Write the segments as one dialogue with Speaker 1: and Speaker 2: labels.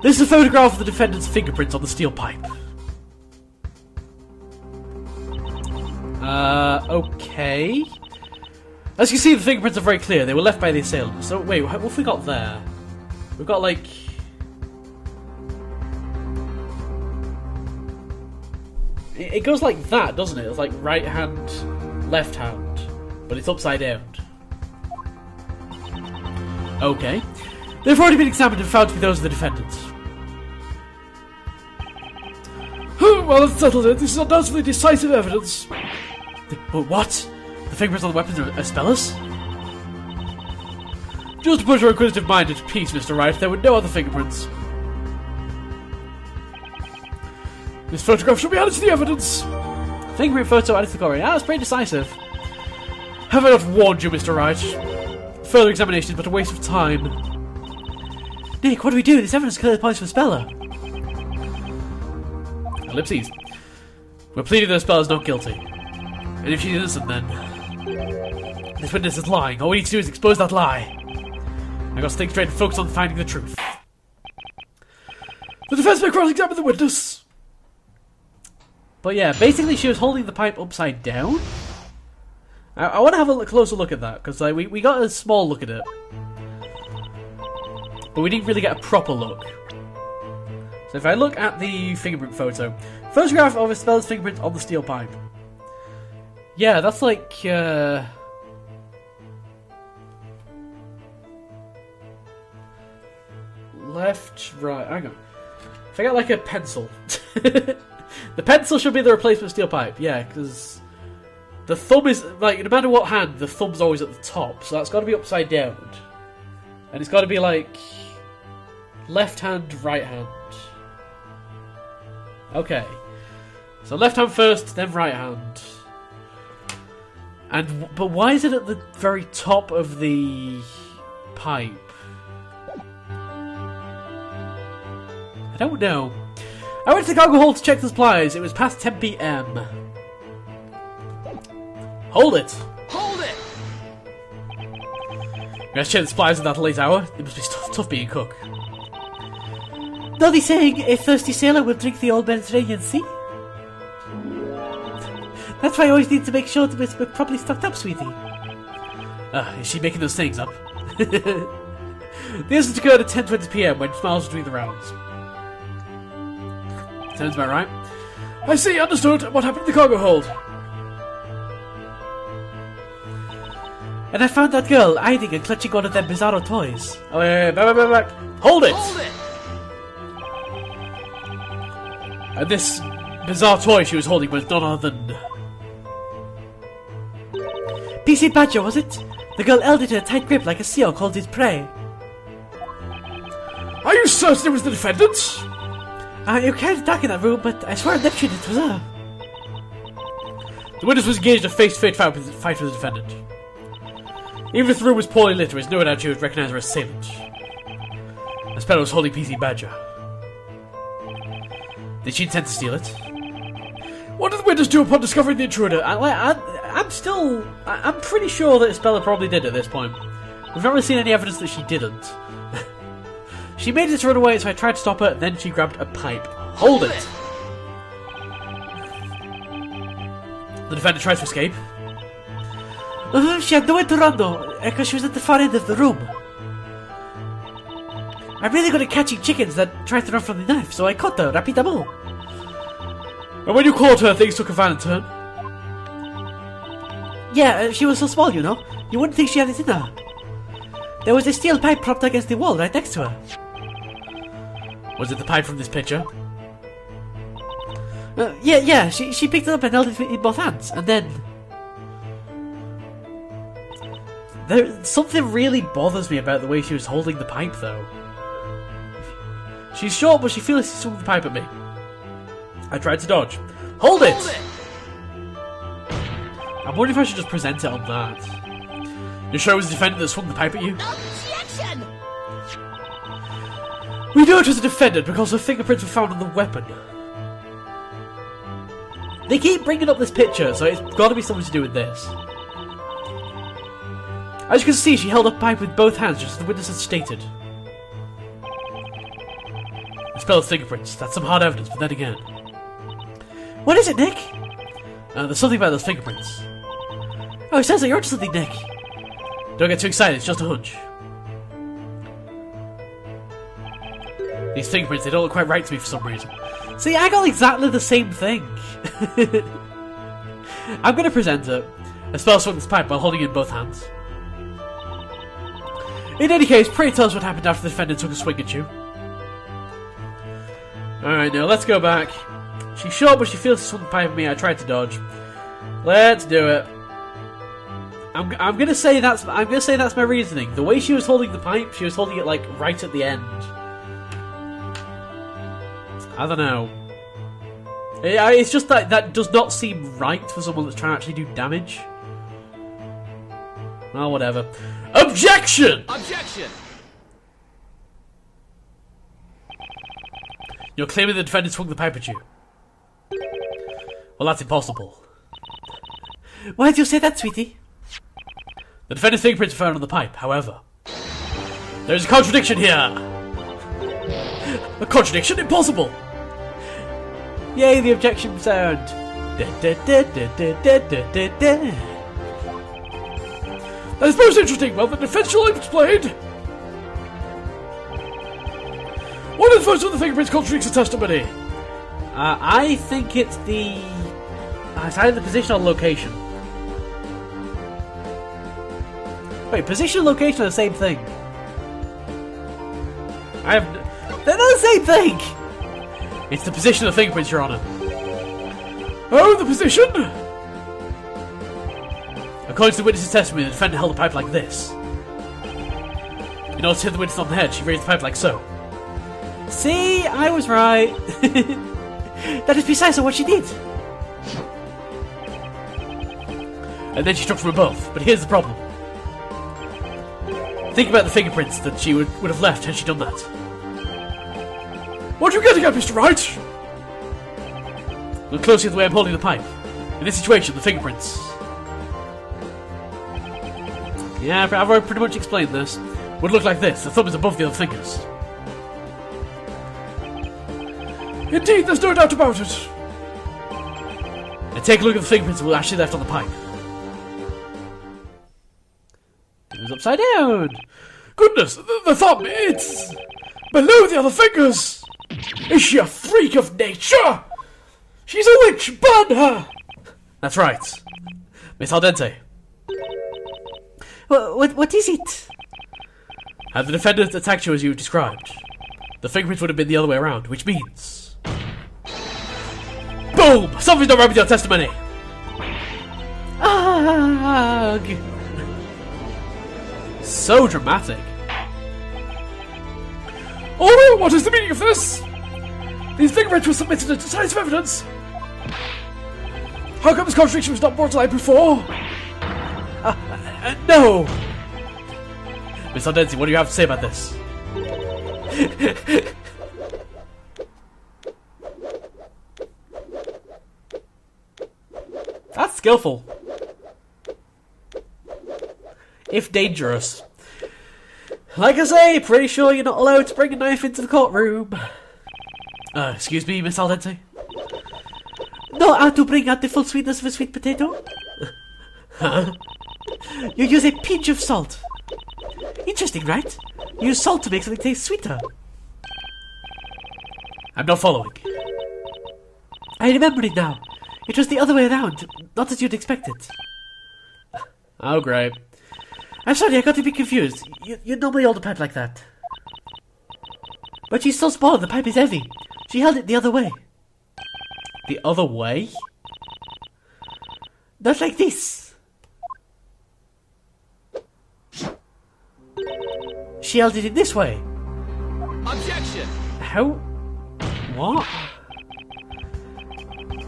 Speaker 1: This is a photograph of the defendant's fingerprints on the steel pipe. Okay. As you can see, the fingerprints are very clear. They were left by the assailant. So, wait, what have we got there? We've got, like... It goes like that, doesn't it? It's like right hand, left hand. But it's upside down. Okay. They've already been examined and found to be those of the defendants. Well, that's settled it. This is undoubtedly decisive evidence. But what? The fingerprints on the weapons are Spella's? Just to put your inquisitive mind at peace, Mr. Wright, there were no other fingerprints. This photograph should be added to the evidence. Fingerprint photo added to the Corey. Ah, that's pretty decisive. Have I not warned you, Mr. Wright? Further examination is but a waste of time. Nick, what do we do? This evidence clearly points for Spella. Ellipses. We're pleading that Spella's not guilty. And if she's innocent, then... This witness is lying. All we need to do is expose that lie. I got to think straight and focus on finding the truth. The defense may cross-examine the witness. But yeah, basically she was holding the pipe upside down. I want to have a closer look at that, because like, we got a small look at it. But we didn't really get a proper look. So if I look at the fingerprint photo, photograph of Spella's fingerprint on the steel pipe. Yeah, that's like left, right. Hang on. If I get like a pencil, the pencil should be the replacement steel pipe. Yeah, because the thumb is like no matter what hand, the thumb's always at the top, so that's got to be upside down, and it's got to be like left hand, right hand. Okay, so left hand first, then right hand. But why is it at the very top of the pipe? I don't know. I went to the cargo hold to check the supplies. It was past 10 PM. Hold it!
Speaker 2: Hold it!
Speaker 1: You guys check the supplies at that late hour? It must be tough being a cook.
Speaker 3: Noddy's saying a thirsty sailor will drink the old Mediterranean Sea? That's why I always need to make sure that we're properly stocked up, sweetie.
Speaker 1: Is she making those things up? The incident occurred at 10:20 PM when Smiles was doing the rounds. Sounds about right. I see, understood. What happened to the cargo hold?
Speaker 3: And I found that girl hiding and clutching one of them bizarro toys.
Speaker 1: Oh, back. Hold it!
Speaker 2: Hold it!
Speaker 1: And this bizarre toy she was holding was none other than...
Speaker 3: PC Badger, was it? The girl held it in a tight grip like a seal holds its prey.
Speaker 1: Are you certain it was the defendant?
Speaker 3: You can't dark in that room, but I swear Neptune it was her.
Speaker 1: The witness was engaged in a face-to-face fight with the defendant. Even if the room was poorly lit, there was no doubt she would recognise her assailant. The Spella was holding PC Badger. Did she intend to steal it? What did the witness do upon discovering the intruder? I'm pretty sure that Spella probably did at this point. We've not really seen any evidence that she didn't. She made it to run away, so I tried to stop her, then she grabbed a pipe. Hold it! The defendant tried to escape.
Speaker 3: She had nowhere to run though, because she was at the far end of the room. I'm really good at catching chickens that try to run from the knife, so I caught her, rapidement.
Speaker 1: And when you caught her, things took a violent turn.
Speaker 3: Yeah, she was so small, you know. You wouldn't think she had it in her. There was a steel pipe propped against the wall right next to her.
Speaker 1: Was it the pipe from this picture?
Speaker 3: Yeah, she picked it up and held it in both hands, and then...
Speaker 1: Something really bothers me about the way she was holding the pipe, though. She's short, but she feels she swung the pipe at me. I tried to dodge. Hold it! I'm wondering if I should just present it on that. You're sure it was the defendant that swung the pipe at you?
Speaker 2: Objection!
Speaker 1: We know it was a defendant because her fingerprints were found on the weapon. They keep bringing up this picture, so it's got to be something to do with this. As you can see, she held up pipe with both hands, just as the witness had stated. It spells fingerprints. That's some hard evidence, but then again.
Speaker 3: What is it, Nick?
Speaker 1: There's something about those fingerprints.
Speaker 3: Oh, it sounds like you're onto something, Nick.
Speaker 1: Don't get too excited, it's just a hunch. These fingerprints, they don't look quite right to me for some reason.
Speaker 3: See, I got exactly the same thing.
Speaker 1: I'm going to present it. A spell swung this pipe while holding it in both hands. In any case, pray tell us what happened after the defendant took a swing at you. Alright, now let's go back. She's short, but she feels she swung the pipe at me. I tried to dodge. Let's do it. I'm gonna say that's my reasoning. The way she was holding the pipe, she was holding it like right at the end. I don't know. It's just that does not seem right for someone that's trying to actually do damage. Well, whatever. Objection!
Speaker 2: Objection!
Speaker 1: You're claiming the defendant swung the pipe at you. Well, that's impossible.
Speaker 3: Why did you say that, sweetie?
Speaker 1: The defendant's fingerprints were found on the pipe, however. There's a contradiction here! A contradiction? Impossible!
Speaker 3: Yay, the objection sound!
Speaker 1: That's most interesting. Well, the defense shall explain. What is first of the fingerprints contradicts the testimony?
Speaker 3: I think it's the... it's either the position or location. Wait, position and location are the same thing. They're not the same thing!
Speaker 1: It's the position of the fingerprints, Your Honor. Oh, the position? According to the witness's testimony, the defendant held the pipe like this. In order to hit the witness on the head, she raised the pipe like so.
Speaker 3: See, I was right. That is precisely what she did.
Speaker 1: And then she struck from above. But here's the problem. Think about the fingerprints that she would have left had she done that. What are you getting at, Mr. Wright? Look closely at the way I'm holding the pipe. In this situation, the fingerprints. Yeah, I've already pretty much explained this. Would look like this. The thumb is above the other fingers. Indeed, there's no doubt about it. And take a look at the fingerprints that were actually left on the pipe. It was upside down. Goodness, the thumb, it's below the other fingers. Is she a freak of nature? She's a witch, burn her! That's right. Miss Al Dente.
Speaker 3: What is it?
Speaker 1: Had the defendant attacked you as you described, the fingerprints would have been the other way around, which means... Boom! Something's not right with your testimony!
Speaker 3: Ugh.
Speaker 1: So dramatic. Oh, what is the meaning of this? These fingerprints were submitted as decisive evidence. How come this contradiction was not brought to light before? No! Miss Ardenzi, what do you have to say about this? That's skillful. If dangerous. Like I say, pretty sure you're not allowed to bring a knife into the courtroom. Excuse me, Miss Al Dente?
Speaker 3: Know how to bring out the full sweetness of a sweet potato?
Speaker 1: Huh?
Speaker 3: You use a pinch of salt. Interesting, right? You use salt to make something taste sweeter.
Speaker 1: I'm not following.
Speaker 3: I remember it now. It was the other way around, not as you'd expected.
Speaker 1: Oh, great.
Speaker 3: I'm sorry, I got a bit confused. You normally hold a pipe like that. But she's so small, the pipe is heavy. She held it the other way.
Speaker 1: The other way?
Speaker 3: Not like this. She held it in this way.
Speaker 2: Objection!
Speaker 1: How? What?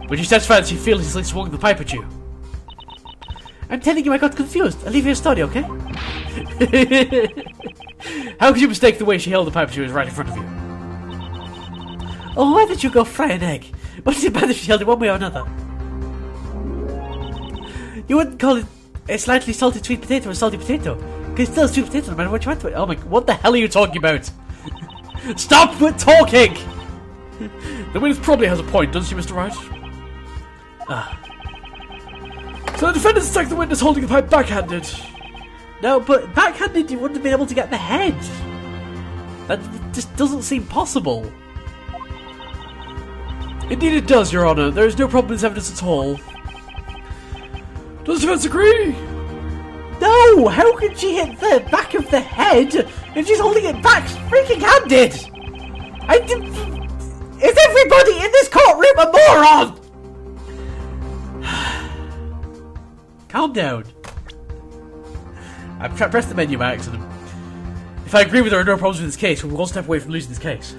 Speaker 1: Would you testify that she fearlessly swung the pipe at you?
Speaker 3: I'm telling you I got confused. I'll leave you a story, okay?
Speaker 1: How could you mistake the way she held the pipe she was right in front of you?
Speaker 3: Oh, why did you go fry an egg? What does it matter if she held it one way or another? You wouldn't call it a slightly salted sweet potato a salty potato. Because it's still a sweet potato no matter what you want to it.
Speaker 1: Oh my, what the hell are you talking about? Stop talking! The witness probably has a point, doesn't she, Mr. Wright? So the defendant's attacked the witness holding the pipe backhanded.
Speaker 3: No, but backhanded you wouldn't have been able to get the head. That just doesn't seem possible.
Speaker 1: Indeed it does, Your Honour. There is no problem with this evidence at all. Does the defence agree?
Speaker 3: No! How could she hit the back of the head if she's holding it back freaking handed? Is everybody in this courtroom a moron?
Speaker 1: Calm down. I've pressed the menu by accident. If I agree with there are no problems with this case, we're one step away from losing this case.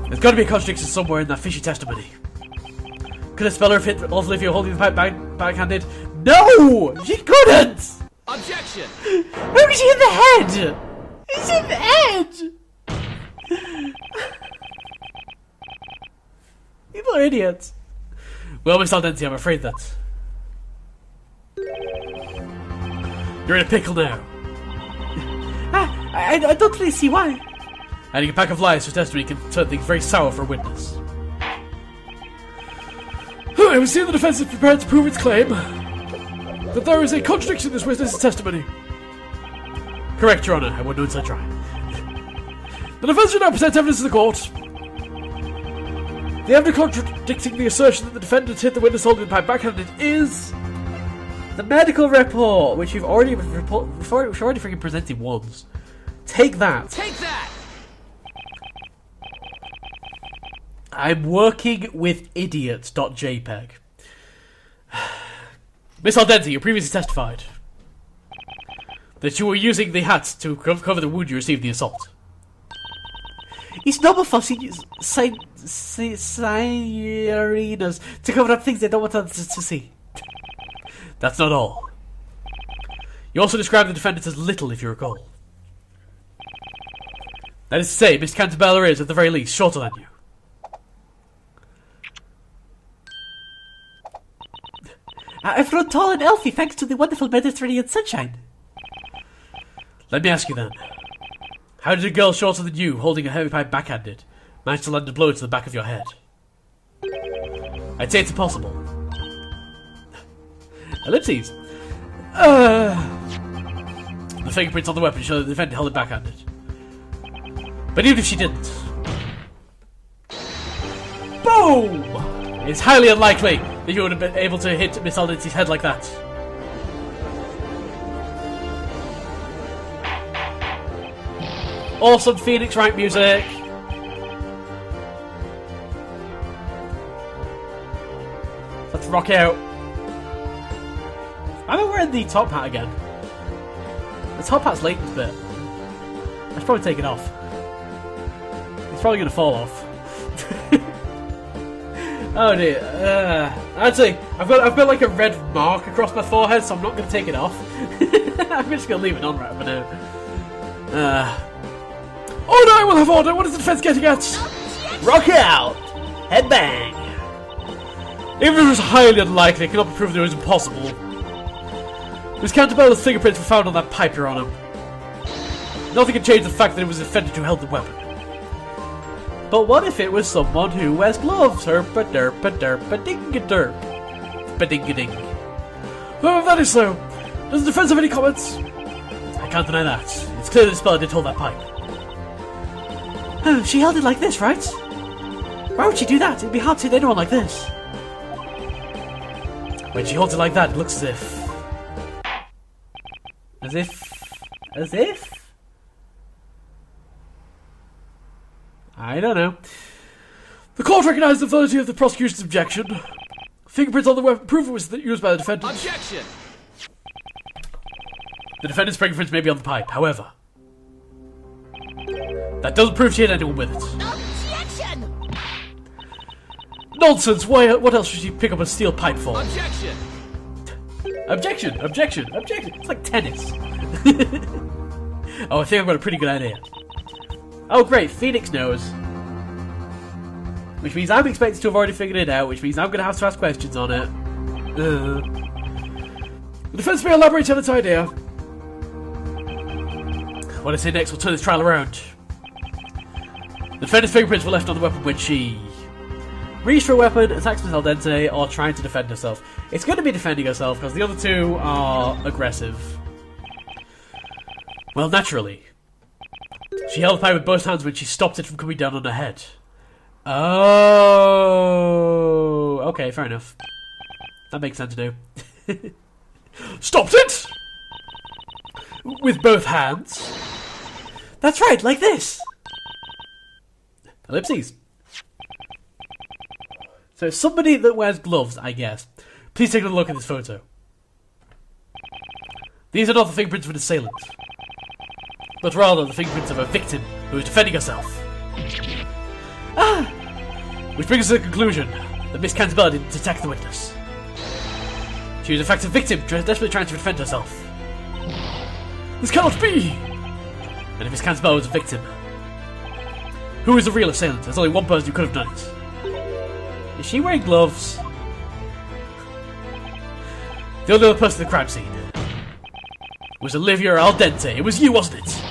Speaker 1: There's got to be a contradiction somewhere in that fishy testimony. Could a speller have hit Olivia holding the pipe backhanded?
Speaker 3: No! She couldn't!
Speaker 2: Objection!
Speaker 3: How could she hit the head? It's in the head! People are idiots.
Speaker 1: Well, Miss Aldenti, I'm afraid that you're in a pickle now.
Speaker 3: I don't really see why.
Speaker 1: Adding a pack of lies to testimony can turn things very sour for a witness. I would see the defence is prepared to prove its claim that there is a contradiction in this witness's testimony. Correct, Your Honour. I would know until I try. The defence should now present evidence to the court. The evidence contradicting the assertion that the defendant hit the witness holding the pipe backhanded is
Speaker 3: the medical report, which we've already freaking presented once. Take that.
Speaker 2: Take that!
Speaker 1: I'm working with idiots.jpg. Miss Aldenti, you previously testified that you were using the hat to cover the wound you received in the assault.
Speaker 3: It's normal for sirens to cover up things they don't want others to see.
Speaker 1: That's not all. You also described the defendant as little, if you recall. That is to say, Miss Cantabella is, at the very least, shorter than you.
Speaker 3: I've grown tall and healthy thanks to the wonderful Mediterranean sunshine.
Speaker 1: Let me ask you then. How did a girl shorter than you, holding a heavy pipe backhanded, manage to land a blow to the back of your head? I'd say it's impossible. Ellipses. The fingerprints on the weapon show that the defendant held it backhanded. But even if she didn't... Boom! It's highly unlikely that you would have been able to hit Miss Aldenti's head like that. Awesome Phoenix Wright music! Let's rock out. I'm not wearing the top hat again. The top hat's Layton's bit. I should probably take it off. It's probably going to fall off. Oh dear. Actually, I've got like a red mark across my forehead, so I'm not going to take it off. I'm just going to leave it on right for now. Oh no, I will have order. What is the defense getting at?
Speaker 3: Rock out! Headbang!
Speaker 1: Even if it was highly unlikely, it cannot be proven that it was impossible. Miss Cantabella's fingerprints were found on that pipe, Your Honour. Nothing can change the fact that it was the defendant who held the weapon.
Speaker 3: But what if it was someone who wears gloves? Herpa-derpa-derpa-ding-a-derp.
Speaker 1: Ba-ding-a-ding. Well, if that is so, does the defence have any comments? I can't deny that. It's clear that the speller did hold that pipe.
Speaker 3: Oh, she held it like this, right? Why would she do that? It'd be hard to hit anyone like this.
Speaker 1: When she holds it like that, it looks as if...
Speaker 3: As if?
Speaker 1: I don't know. The court recognised the validity of the prosecution's objection. Fingerprints on the weapon prove it was used by the defendant.
Speaker 2: Objection!
Speaker 1: The defendant's fingerprints may be on the pipe, however, that doesn't prove she hit anyone with it.
Speaker 2: Objection!
Speaker 1: Nonsense! Why? What else would she pick up a steel pipe for?
Speaker 2: Objection!
Speaker 1: Objection! Objection! Objection! It's like tennis. Oh, I think I've got a pretty good idea. Oh, great! Phoenix knows. Which means I'm expected to have already figured it out, which means I'm going to have to ask questions on it. The defence may elaborate on its idea. What I say next will turn this trial around. The defender's fingerprints were left on the weapon when she reached for a weapon, attacks Ms. Al Dente, or trying to defend herself. It's going to be defending herself because the other two are aggressive. Well, naturally. She held the pipe with both hands when she stopped it from coming down on her head. Oh, okay, fair enough. That makes sense to do. Stopped it! With both hands.
Speaker 3: That's right, like this.
Speaker 1: Ellipses. So somebody that wears gloves, I guess. Please take a look at this photo. These are not the fingerprints of an assailant, but rather the fingerprints of a victim who is defending herself. Which brings us to the conclusion that Miss Cansbella didn't detect the witness. She was in fact a victim, desperately trying to defend herself. This cannot be! And if Miss Cansbella was a victim, who is the real assailant? There's only one person who could have done it. Is she wearing gloves? The only other person in the crime scene was Olivia Al Dente. It was you, wasn't it?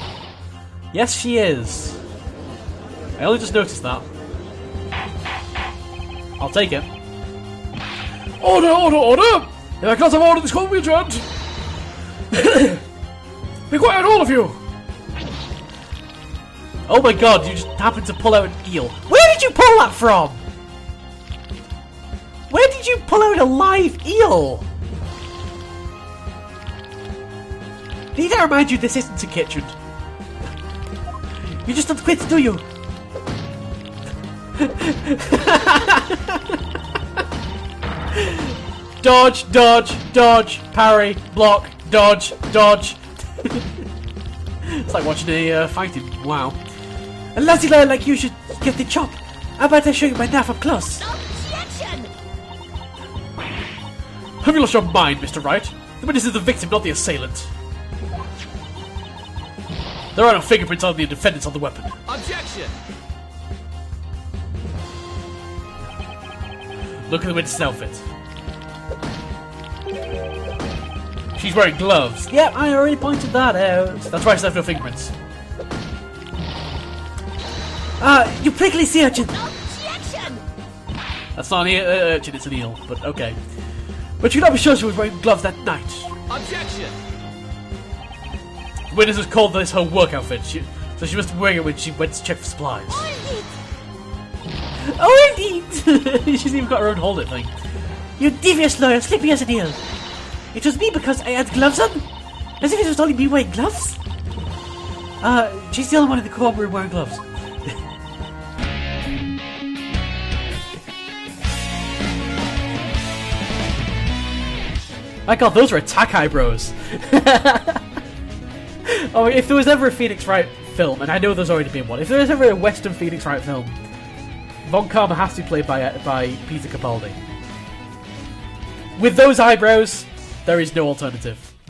Speaker 1: Yes, she is. I only just noticed that. I'll take it. Order, order, order! If I can't have order, this court will be adjourned. Be quiet, all of you! Oh my god, you just happened to pull out an eel.
Speaker 3: Where did you pull that from? Where did you pull out a live eel? Need I remind you this isn't a kitchen? You just don't quit, do you?
Speaker 1: Dodge, dodge, dodge, parry, block, dodge, dodge. It's like watching a fighting. Wow.
Speaker 3: A lassie lawyer like you should get the chop. How about I show you my knife up close?
Speaker 2: Objection!
Speaker 1: Have you lost your mind, Mr. Wright? The witness is the victim, not the assailant. There are no fingerprints on the defendants on the weapon.
Speaker 2: Objection!
Speaker 1: Look at the witness's outfit. She's wearing gloves. Yep, I already pointed that out. That's why she left no fingerprints.
Speaker 3: You prickly sea urchin.
Speaker 2: Objection!
Speaker 1: That's not an urchin, it's an eel, but okay. But you cannot be sure she was wearing gloves that night.
Speaker 2: Objection!
Speaker 1: The witness has called this her work outfit, so she must be wearing it when she went to check for supplies.
Speaker 3: Oh, indeed!
Speaker 1: She's even got her own hold it thing.
Speaker 3: You devious lawyer, sleepy as an eel. It was me because I had gloves on? As if it was only me wearing gloves? She's the only one in the courtroom wearing gloves.
Speaker 1: My god, those are attack eyebrows. Oh, if there was ever a Phoenix Wright film, and I know there's already been one, if there was ever a Western Phoenix Wright film, Von Karma has to be played by Peter Capaldi. With those eyebrows, there is no alternative.